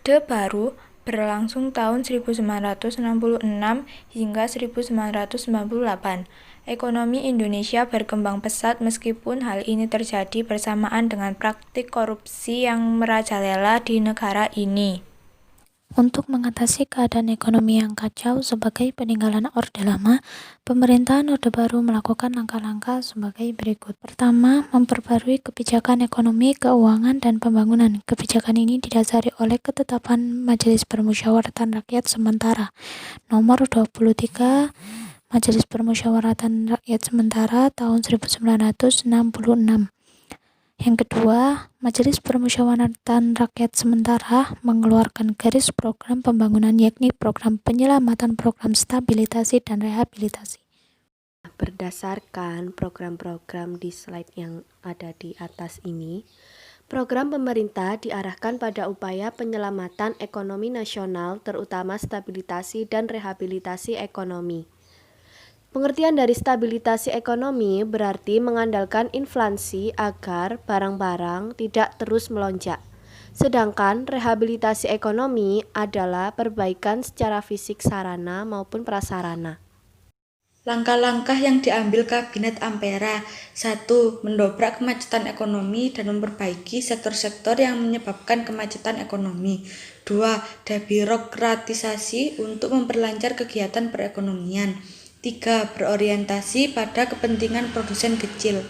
Orde Baru berlangsung tahun 1966 hingga 1998. Ekonomi Indonesia berkembang pesat meskipun hal ini terjadi bersamaan dengan praktik korupsi yang merajalela di negara ini. Untuk mengatasi keadaan ekonomi yang kacau sebagai peninggalan Orde Lama, pemerintahan Orde Baru melakukan langkah-langkah sebagai berikut. Pertama, memperbarui kebijakan ekonomi, keuangan, dan pembangunan. Kebijakan ini didasari oleh ketetapan Majelis Permusyawaratan Rakyat Sementara nomor 23 Majelis Permusyawaratan Rakyat Sementara tahun 1966. Yang kedua, Majelis Permusyawaratan Rakyat Sementara mengeluarkan garis program pembangunan, yakni program penyelamatan, program stabilisasi, dan rehabilitasi. Berdasarkan program-program di slide yang ada di atas ini, program pemerintah diarahkan pada upaya penyelamatan ekonomi nasional, terutama stabilisasi dan rehabilitasi ekonomi. Pengertian dari stabilisasi ekonomi berarti mengandalkan inflasi agar barang-barang tidak terus melonjak. Sedangkan rehabilitasi ekonomi adalah perbaikan secara fisik sarana maupun prasarana. Langkah-langkah yang diambil Kabinet Ampera. 1. Mendobrak kemacetan ekonomi dan memperbaiki sektor-sektor yang menyebabkan kemacetan ekonomi. 2. Debirokratisasi untuk memperlancar kegiatan perekonomian. 3. Berorientasi pada kepentingan produsen kecil.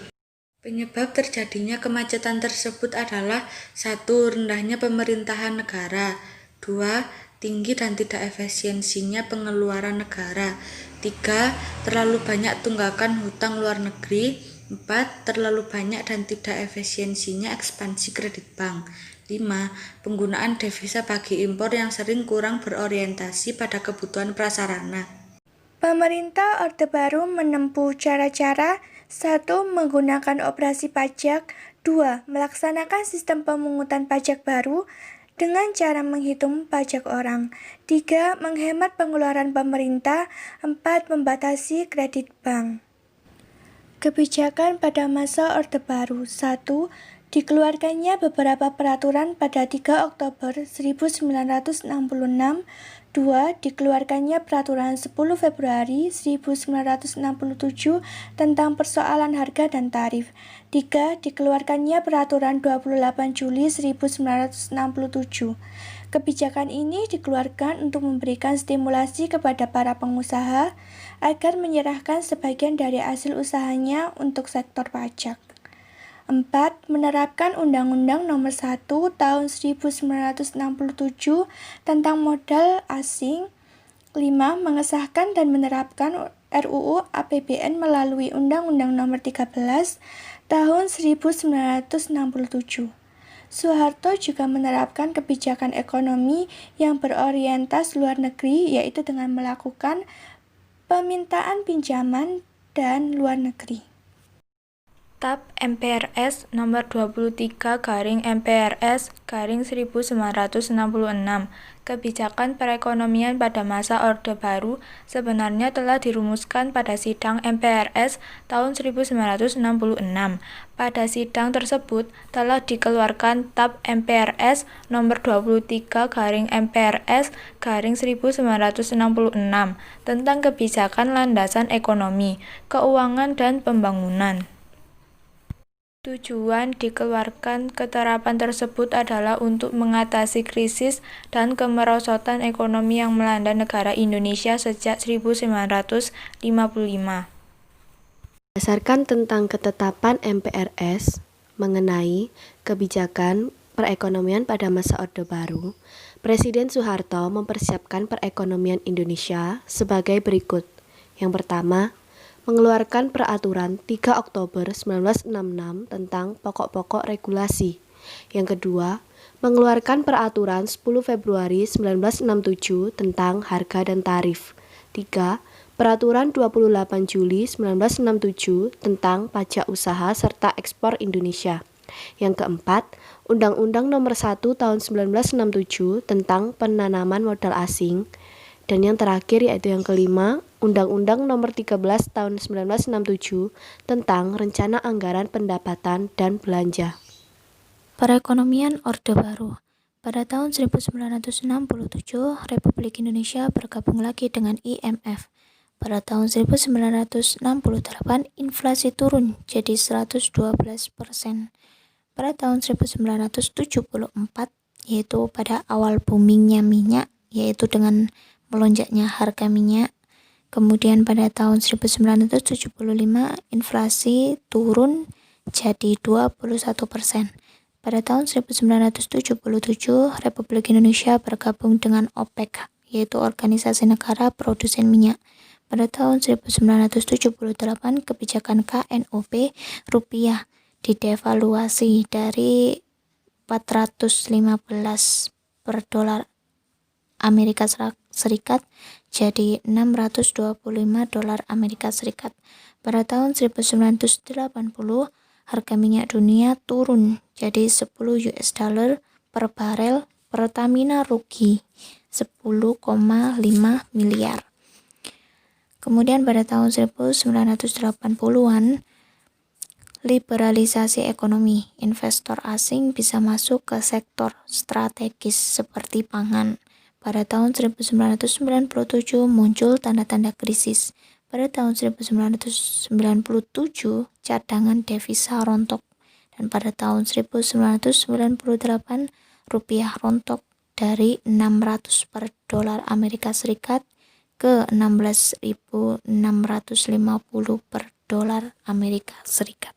Penyebab terjadinya kemacetan tersebut adalah 1. Rendahnya pemerintahan negara. 2. Tinggi dan tidak efisiensinya pengeluaran negara. 3. Terlalu banyak tunggakan hutang luar negeri. 4. Terlalu banyak dan tidak efisiensinya ekspansi kredit bank. 5. Penggunaan devisa bagi impor yang sering kurang berorientasi pada kebutuhan prasarana. Pemerintah Orde Baru menempuh cara-cara 1. Menggunakan operasi pajak. 2. Melaksanakan sistem pemungutan pajak baru dengan cara menghitung pajak orang. 3. Menghemat pengeluaran pemerintah. 4. Membatasi kredit bank. Kebijakan pada masa Orde Baru. 1. Dikeluarkannya beberapa peraturan pada 3 Oktober 1966. 2. Dikeluarkannya peraturan 10 Februari 1967 tentang persoalan harga dan tarif. 3. Dikeluarkannya peraturan 28 Juli 1967. Kebijakan ini dikeluarkan untuk memberikan stimulasi kepada para pengusaha agar menyerahkan sebagian dari hasil usahanya untuk sektor pajak. 4. Menerapkan Undang-Undang Nomor 1 Tahun 1967 tentang modal asing. 5. Mengesahkan dan menerapkan RUU APBN melalui Undang-Undang Nomor 13 Tahun 1967. Soeharto juga menerapkan kebijakan ekonomi yang berorientasi luar negeri, yaitu dengan melakukan permintaan pinjaman dan luar negeri. TAP MPRS nomor 23/MPRS/1966. Kebijakan perekonomian pada masa Orde Baru sebenarnya telah dirumuskan pada sidang MPRS tahun 1966. Pada sidang tersebut telah dikeluarkan TAP MPRS nomor 23/MPRS/1966 tentang kebijakan landasan ekonomi, keuangan, dan pembangunan. Tujuan dikeluarkan ketetapan tersebut adalah untuk mengatasi krisis dan kemerosotan ekonomi yang melanda negara Indonesia sejak 1955. Berdasarkan tentang ketetapan MPRS mengenai kebijakan perekonomian pada masa Orde Baru, Presiden Soeharto mempersiapkan perekonomian Indonesia sebagai berikut. Yang pertama, mengeluarkan peraturan 3 Oktober 1966 tentang pokok-pokok regulasi. Yang kedua, mengeluarkan peraturan 10 Februari 1967 tentang harga dan tarif. 3. Peraturan 28 Juli 1967 tentang pajak usaha serta ekspor Indonesia. Yang keempat, Undang-Undang Nomor 1 Tahun 1967 tentang penanaman modal asing. Dan yang terakhir yaitu yang kelima, Undang-Undang Nomor 13 Tahun 1967 tentang Rencana Anggaran Pendapatan dan Belanja. Perekonomian Orde Baru. Pada tahun 1967, Republik Indonesia bergabung lagi dengan IMF. Pada tahun 1968, inflasi turun jadi 112%. Pada tahun 1974, yaitu pada awal boomingnya minyak, yaitu dengan melonjaknya harga minyak. Kemudian pada tahun 1975, inflasi turun jadi 21%. Pada tahun 1977, Republik Indonesia bergabung dengan OPEC, yaitu Organisasi Negara Produsen Minyak. Pada tahun 1978, kebijakan KNOP rupiah didevaluasi dari 415 per dolar Amerika Serikat jadi 625 dolar Amerika Serikat. Pada tahun 1980, harga minyak dunia turun jadi 10 US dollar per barel. Pertamina rugi 10,5 miliar. Kemudian pada tahun 1980-an, liberalisasi ekonomi. Investor asing bisa masuk ke sektor strategis seperti pangan. Pada tahun 1997 muncul tanda-tanda krisis. Pada tahun 1997 cadangan devisa rontok. Dan pada tahun 1998 rupiah rontok dari 600 per dolar Amerika Serikat ke 16.650 per dolar Amerika Serikat.